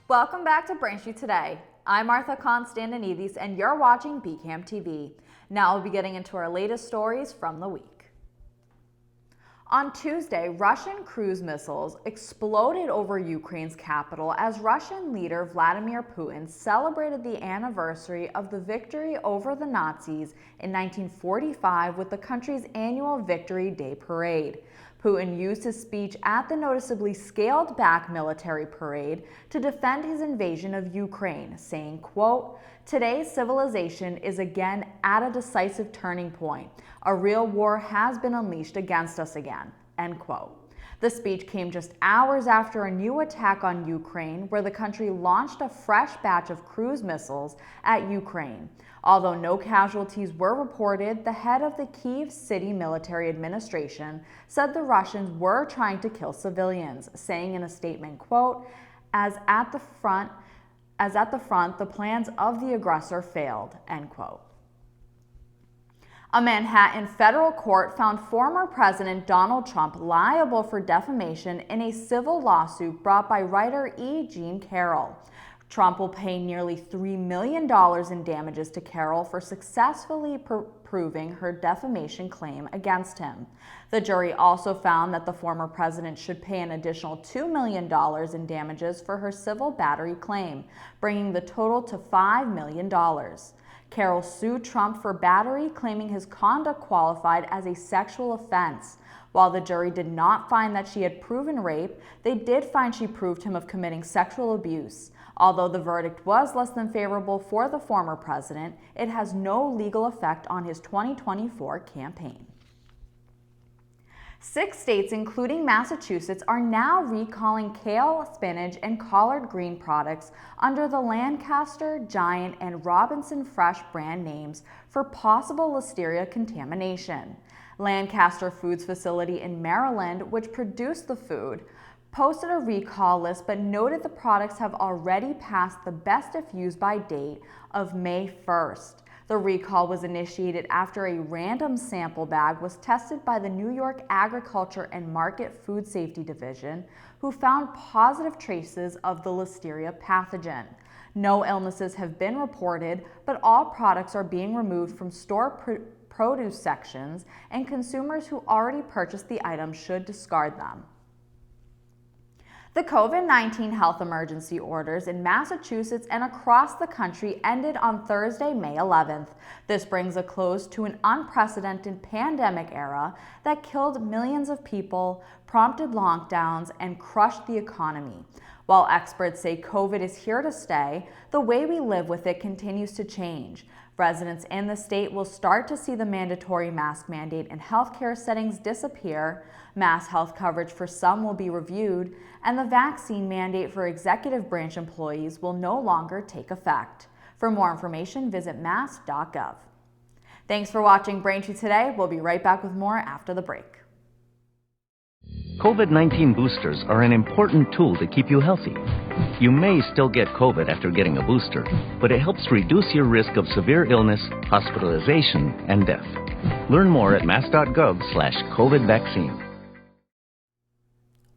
Welcome back to Braintree Today. I'm Martha Konstandinidis and you're watching BCAM TV. Now we'll be getting into our latest stories from the week. On Tuesday, Russian cruise missiles exploded over Ukraine's capital as Russian leader Vladimir Putin celebrated the anniversary of the victory over the Nazis in 1945 with the country's annual Victory Day parade. Putin used his speech at the noticeably scaled-back military parade to defend his invasion of Ukraine, saying, quote, "Today's civilization is again at a decisive turning point. A real war has been unleashed against us again," end quote. The speech came just hours after a new attack on Ukraine, where the country launched a fresh batch of cruise missiles at Ukraine. Although no casualties were reported, the head of the Kyiv City Military Administration said the Russians were trying to kill civilians, saying in a statement, quote, as at the front, the plans of the aggressor failed," end quote. A Manhattan federal court found former President Donald Trump liable for defamation in a civil lawsuit brought by writer E. Jean Carroll. Trump will pay nearly $3 million in damages to Carroll for successfully proving her defamation claim against him. The jury also found that the former president should pay an additional $2 million in damages for her civil battery claim, bringing the total to $5 million. Carroll sued Trump for battery, claiming his conduct qualified as a sexual offense. While the jury did not find that she had proven rape, they did find she proved him of committing sexual abuse. Although the verdict was less than favorable for the former president, it has no legal effect on his 2024 campaign. 6 states, including Massachusetts, are now recalling kale, spinach, and collard green products under the Lancaster, Giant, and Robinson Fresh brand names for possible listeria contamination. Lancaster Foods facility in Maryland, which produced the food, posted a recall list but noted the products have already passed the best if used by date of May 1st. The recall was initiated after a random sample bag was tested by the New York Agriculture and Market Food Safety Division, who found positive traces of the listeria pathogen. No illnesses have been reported, but all products are being removed from store produce sections, and consumers who already purchased the items should discard them. The COVID-19 health emergency orders in Massachusetts and across the country ended on Thursday, May 11th. This brings a close to an unprecedented pandemic era that killed millions of people, prompted lockdowns, and crushed the economy. While experts say COVID is here to stay, the way we live with it continues to change. Residents in the state will start to see the mandatory mask mandate in healthcare settings disappear, mass health coverage for some will be reviewed, and the vaccine mandate for executive branch employees will no longer take effect. For more information, visit mass.gov. Thanks for watching Braintree Today. We'll be right back with more after the break. COVID-19 boosters are an important tool to keep you healthy. You may still get COVID after getting a booster, but it helps reduce your risk of severe illness, hospitalization, and death. Learn more at mass.gov/COVID vaccine.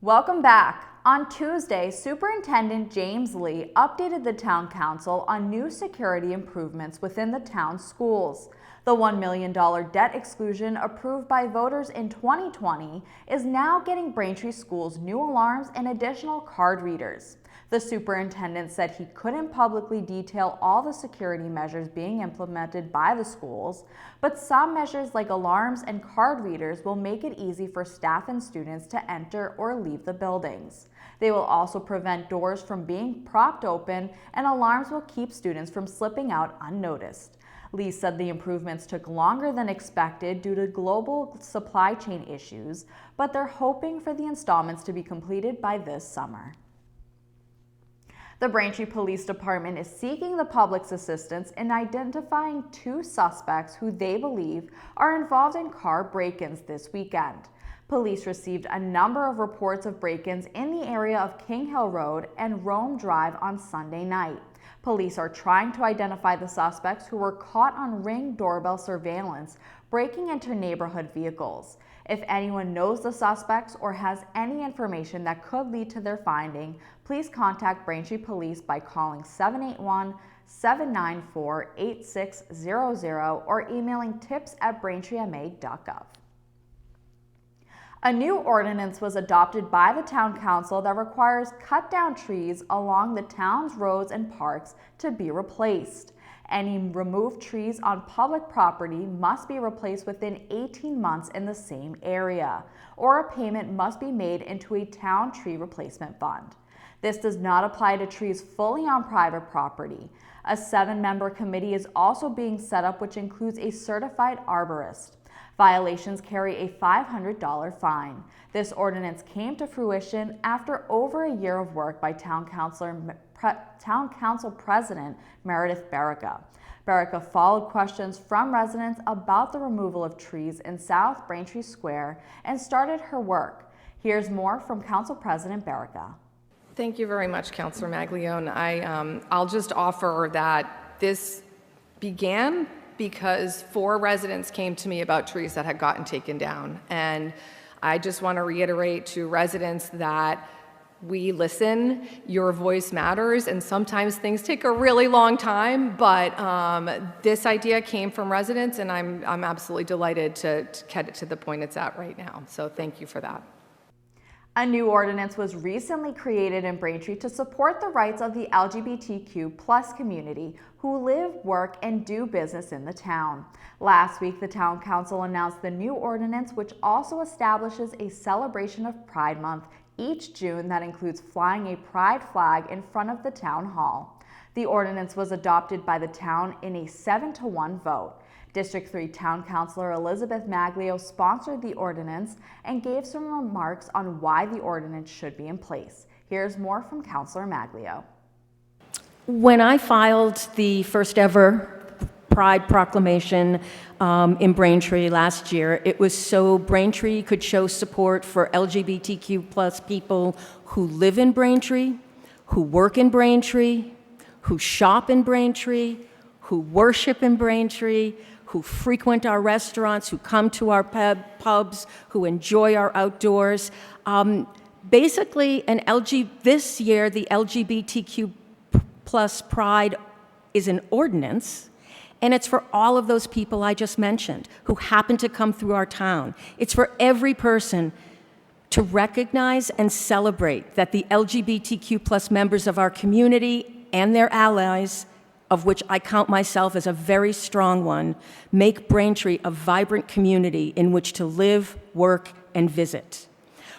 Welcome back. On Tuesday, Superintendent James Lee updated the Town Council on new security improvements within the town's schools. The $1 million debt exclusion approved by voters in 2020 is now getting Braintree schools new alarms and additional card readers. The superintendent said he couldn't publicly detail all the security measures being implemented by the schools, but some measures like alarms and card readers will make it easy for staff and students to enter or leave the buildings. They will also prevent doors from being propped open, and alarms will keep students from slipping out unnoticed. Lee said the improvements took longer than expected due to global supply chain issues, but they're hoping for the installments to be completed by this summer. The Braintree Police Department is seeking the public's assistance in identifying 2 suspects who they believe are involved in car break-ins this weekend. Police received a number of reports of break-ins in the area of King Hill Road and Rome Drive on Sunday night. Police are trying to identify the suspects who were caught on Ring doorbell surveillance breaking into neighborhood vehicles. If anyone knows the suspects or has any information that could lead to their finding, please contact Braintree Police by calling 781-794-8600 or emailing tips@braintreema.gov. A new ordinance was adopted by the Town Council that requires cut-down trees along the town's roads and parks to be replaced. Any removed trees on public property must be replaced within 18 months in the same area, or a payment must be made into a town tree replacement fund. This does not apply to trees fully on private property. A 7-member committee is also being set up, which includes a certified arborist. Violations carry a $500 fine. This ordinance came to fruition after over a year of work by Town Council President Meredith Barrica. Barrica followed questions from residents about the removal of trees in South Braintree Square and started her work. Here's more from Council President Barrica. Thank you very much, Councilor Maglione. I'll just offer that this began because 4 residents came to me about trees that had gotten taken down. And I just want to reiterate to residents that we listen, your voice matters, and sometimes things take a really long time, but this idea came from residents, and I'm absolutely delighted to get it to the point it's at right now. So thank you for that. A new ordinance was recently created in Braintree to support the rights of the LGBTQ+ community who live, work, and do business in the town. Last week, the Town Council announced the new ordinance, which also establishes a celebration of Pride Month each June that includes flying a pride flag in front of the town hall. The ordinance was adopted by the town in a 7-to-1 vote. District 3 Town Councilor Elizabeth Maglio sponsored the ordinance and gave some remarks on why the ordinance should be in place. Here's more from Councilor Maglio. When I filed the first ever Pride Proclamation in Braintree last year, it was so Braintree could show support for LGBTQ+ people who live in Braintree, who work in Braintree, who shop in Braintree, who worship in Braintree, who frequent our restaurants, who come to our pubs, who enjoy our outdoors. Basically, this year, the LGBTQ+ Pride is an ordinance, and it's for all of those people I just mentioned who happen to come through our town. It's for every person to recognize and celebrate that the LGBTQ+ members of our community and their allies, of which I count myself as a very strong one, make Braintree a vibrant community in which to live, work, and visit.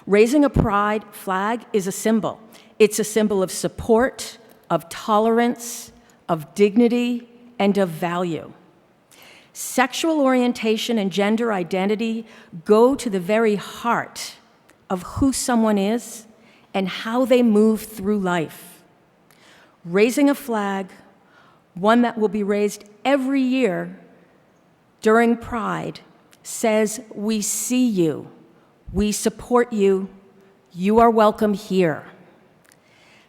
Raising a pride flag is a symbol. It's a symbol of support, of tolerance, of dignity, and of value. Sexual orientation and gender identity go to the very heart of who someone is and how they move through life. Raising a flag, one that will be raised every year during Pride, says, "We see you, we support you, you are welcome here."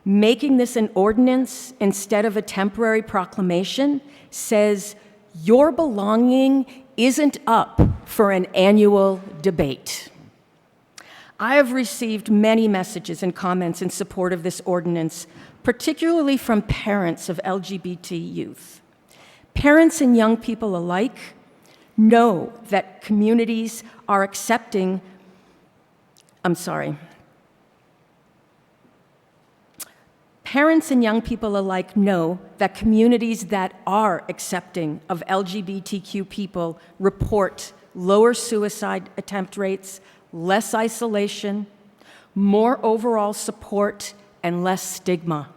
Making this an ordinance instead of a temporary proclamation says your belonging isn't up for an annual debate. I have received many messages and comments in support of this ordinance, particularly from parents of LGBT youth. Parents and young people alike know that communities are accepting, Parents and young people alike know that communities that are accepting of LGBTQ people report lower suicide attempt rates, less isolation, more overall support, and less stigma.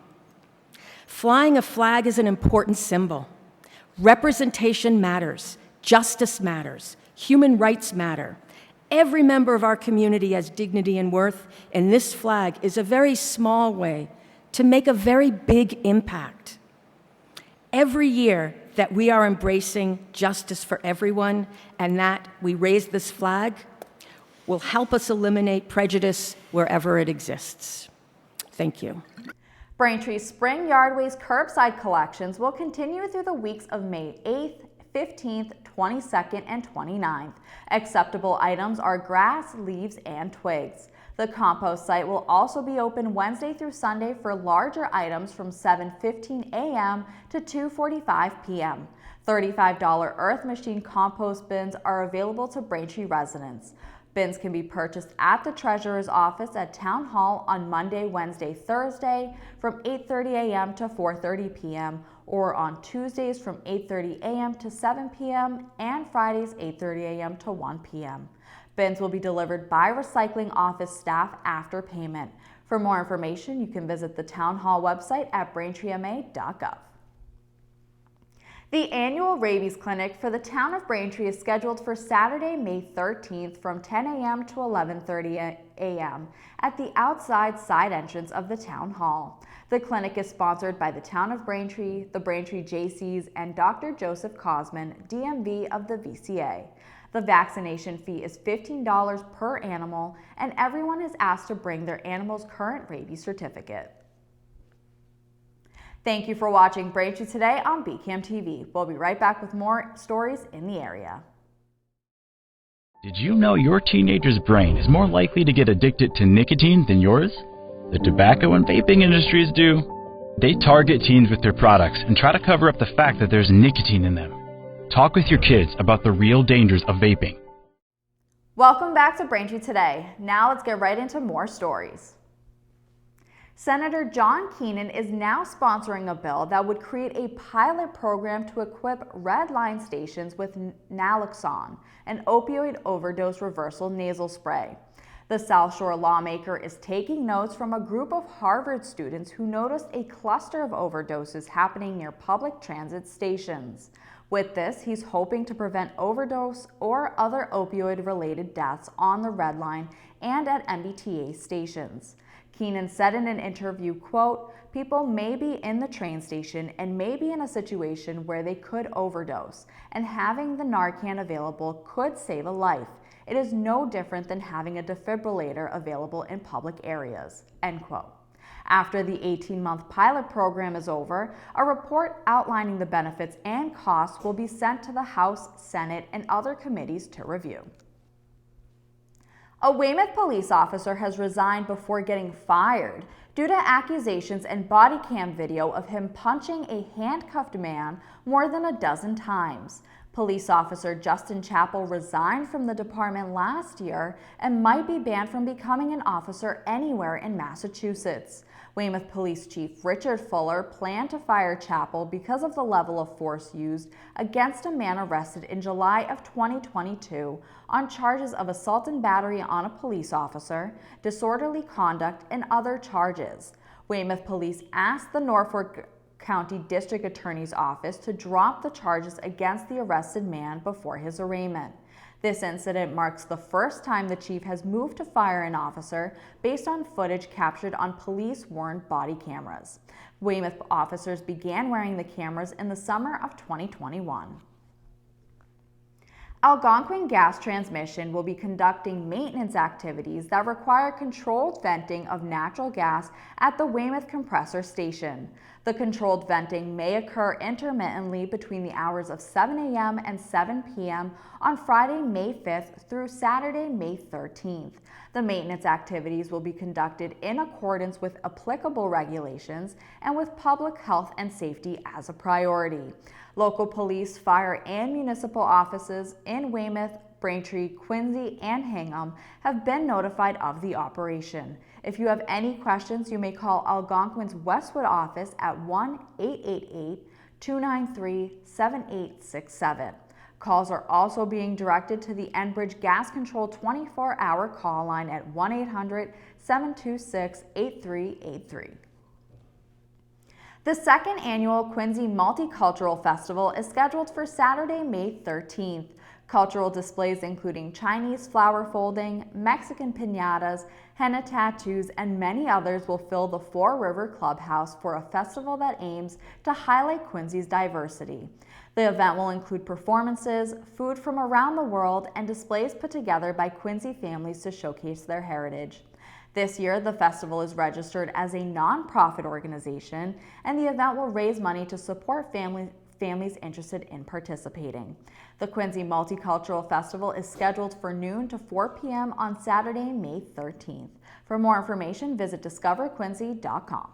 Flying a flag is an important symbol. Representation matters, justice matters, human rights matter. Every member of our community has dignity and worth, and this flag is a very small way to make a very big impact. Every year that we are embracing justice for everyone and that we raise this flag will help us eliminate prejudice wherever it exists. Thank you. Braintree Spring Yard Waste curbside collections will continue through the weeks of May 8th, 15th, 22nd, and 29th. Acceptable items are grass, leaves, and twigs. The compost site will also be open Wednesday through Sunday for larger items from 7:15 a.m. to 2:45 p.m. $35 Earth Machine compost bins are available to Braintree residents. Bins can be purchased at the Treasurer's office at Town Hall on Monday, Wednesday, Thursday from 8:30 a.m. to 4:30 p.m. or on Tuesdays from 8:30 a.m. to 7 p.m. and Fridays 8:30 a.m. to 1 p.m. Bins will be delivered by recycling office staff after payment. For more information, you can visit the Town Hall website at braintreema.gov. The annual rabies clinic for the town of Braintree is scheduled for Saturday, May 13th from 10 a.m. to 11:30 a.m. at the outside side entrance of the town hall. The clinic is sponsored by the town of Braintree, the Braintree JCs, and Dr. Joseph Cosman, DMV of the VCA. The vaccination fee is $15 per animal, and everyone is asked to bring their animal's current rabies certificate. Thank you for watching Braintree Today on BCAM TV. We'll be right back with more stories in the area. Did you know your teenager's brain is more likely to get addicted to nicotine than yours? The tobacco and vaping industries do. They target teens with their products and try to cover up the fact that there's nicotine in them. Talk with your kids about the real dangers of vaping. Welcome back to Braintree Today. Now let's get right into more stories. Senator John Keenan is now sponsoring a bill that would create a pilot program to equip red line stations with naloxone, an opioid overdose reversal nasal spray. The South Shore lawmaker is taking notes from a group of Harvard students who noticed a cluster of overdoses happening near public transit stations. With this, he's hoping to prevent overdose or other opioid-related deaths on the red line and at MBTA stations. Keenan said in an interview, quote, "People may be in the train station and may be in a situation where they could overdose, and having the Narcan available could save a life. It is no different than having a defibrillator available in public areas," end quote. After the 18-month pilot program is over, a report outlining the benefits and costs will be sent to the House, Senate, and other committees to review. A Weymouth police officer has resigned before getting fired due to accusations and body cam video of him punching a handcuffed man more than a dozen times. Police officer Justin Chappell resigned from the department last year and might be banned from becoming an officer anywhere in Massachusetts. Weymouth Police Chief Richard Fuller planned to fire Chappell because of the level of force used against a man arrested in July of 2022 on charges of assault and battery on a police officer, disorderly conduct, and other charges. Weymouth Police asked the Norfolk County District Attorney's Office to drop the charges against the arrested man before his arraignment. This incident marks the first time the chief has moved to fire an officer based on footage captured on police-worn body cameras. Weymouth officers began wearing the cameras in the summer of 2021. Algonquin Gas Transmission will be conducting maintenance activities that require controlled venting of natural gas at the Weymouth Compressor Station. The controlled venting may occur intermittently between the hours of 7 a.m. and 7 p.m. on Friday, May 5th through Saturday, May 13th. The maintenance activities will be conducted in accordance with applicable regulations and with public health and safety as a priority. Local police, fire, and municipal offices in Weymouth, Braintree, Quincy, and Hingham have been notified of the operation. If you have any questions, you may call Algonquin's Westwood office at 1-888-293-7867. Calls are also being directed to the Enbridge Gas Control 24-hour call line at 1-800-726-8383. The second annual Quincy Multicultural Festival is scheduled for Saturday, May 13th. Cultural displays including Chinese flower folding, Mexican piñatas, henna tattoos, and many others will fill the Four River Clubhouse for a festival that aims to highlight Quincy's diversity. The event will include performances, food from around the world, and displays put together by Quincy families to showcase their heritage. This year, the festival is registered as a nonprofit organization, and the event will raise money to support families interested in participating. The Quincy Multicultural Festival is scheduled for noon to 4 p.m. on Saturday, May 13th. For more information, visit discoverquincy.com.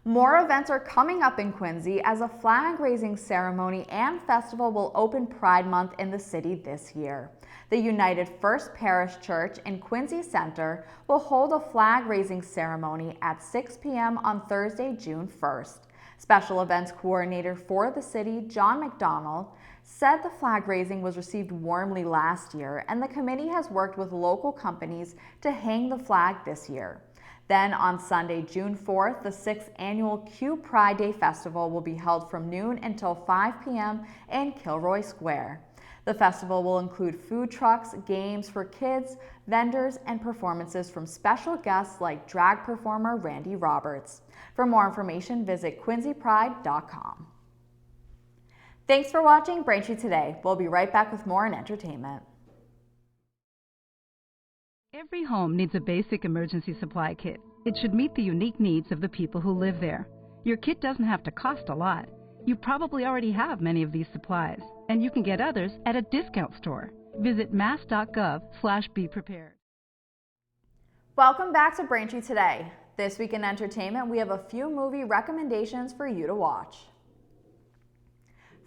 More events are coming up in Quincy as a flag-raising ceremony and festival will open Pride Month in the city this year. The United First Parish Church in Quincy Center will hold a flag-raising ceremony at 6 p.m. on Thursday, June 1st. Special events coordinator for the city, John McDonald, said the flag raising was received warmly last year and the committee has worked with local companies to hang the flag this year. Then on Sunday, June 4th, the 6th annual Q Pride Day Festival will be held from noon until 5 p.m. in Kilroy Square. The festival will include food trucks, games for kids, vendors, and performances from special guests like drag performer Randy Roberts. For more information, visit quincypride.com. Thanks for watching Braintree Today. We'll be right back with more in entertainment. Every home needs a basic emergency supply kit. It should meet the unique needs of the people who live there. Your kit doesn't have to cost a lot. You probably already have many of these supplies, and you can get others at a discount store. Visit mass.gov/beprepared. Welcome back to Braintree Today. This week in entertainment, we have a few movie recommendations for you to watch.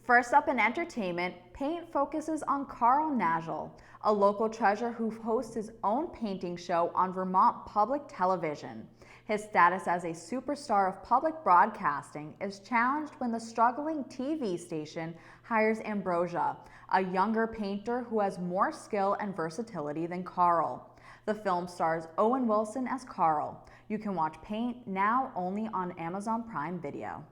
First up in entertainment, Paint focuses on Carl Nagel, a local treasure who hosts his own painting show on Vermont Public Television. His status as a superstar of public broadcasting is challenged when the struggling TV station hires Ambrosia, a younger painter who has more skill and versatility than Carl. The film stars Owen Wilson as Carl. You can watch Paint now only on Amazon Prime Video.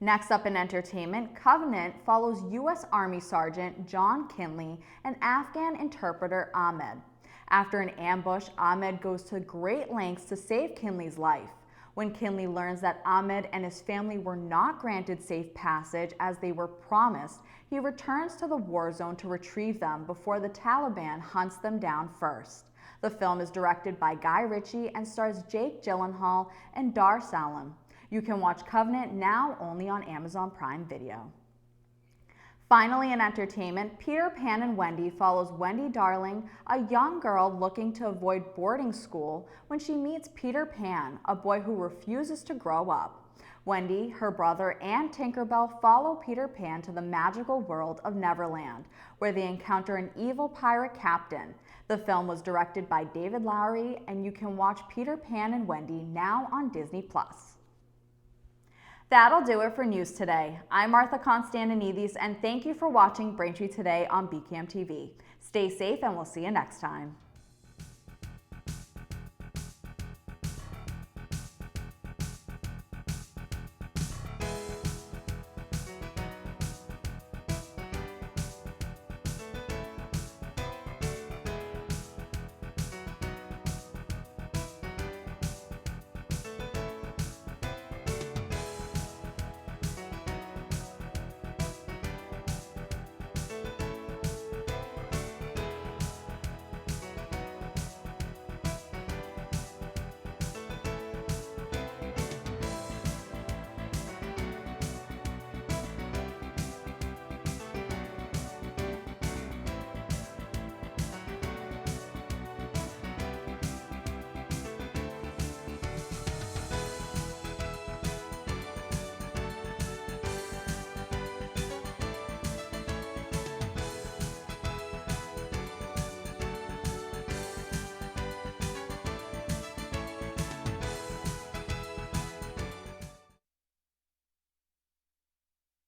Next up in entertainment, Covenant follows U.S. Army Sergeant John Kinley and Afghan interpreter Ahmed. After an ambush, Ahmed goes to great lengths to save Kinley's life. When Kinley learns that Ahmed and his family were not granted safe passage as they were promised, he returns to the war zone to retrieve them before the Taliban hunts them down first. The film is directed by Guy Ritchie and stars Jake Gyllenhaal and Dar Salim. You can watch Covenant now only on Amazon Prime Video. Finally, in entertainment, Peter Pan and Wendy follows Wendy Darling, a young girl looking to avoid boarding school when she meets Peter Pan, a boy who refuses to grow up. Wendy, her brother, and Tinkerbell follow Peter Pan to the magical world of Neverland, where they encounter an evil pirate captain. The film was directed by David Lowery, and you can watch Peter Pan and Wendy now on Disney+. That'll do it for news today. I'm Martha Konstandinidis, and thank you for watching Braintree Today on BCAM TV. Stay safe, and we'll see you next time.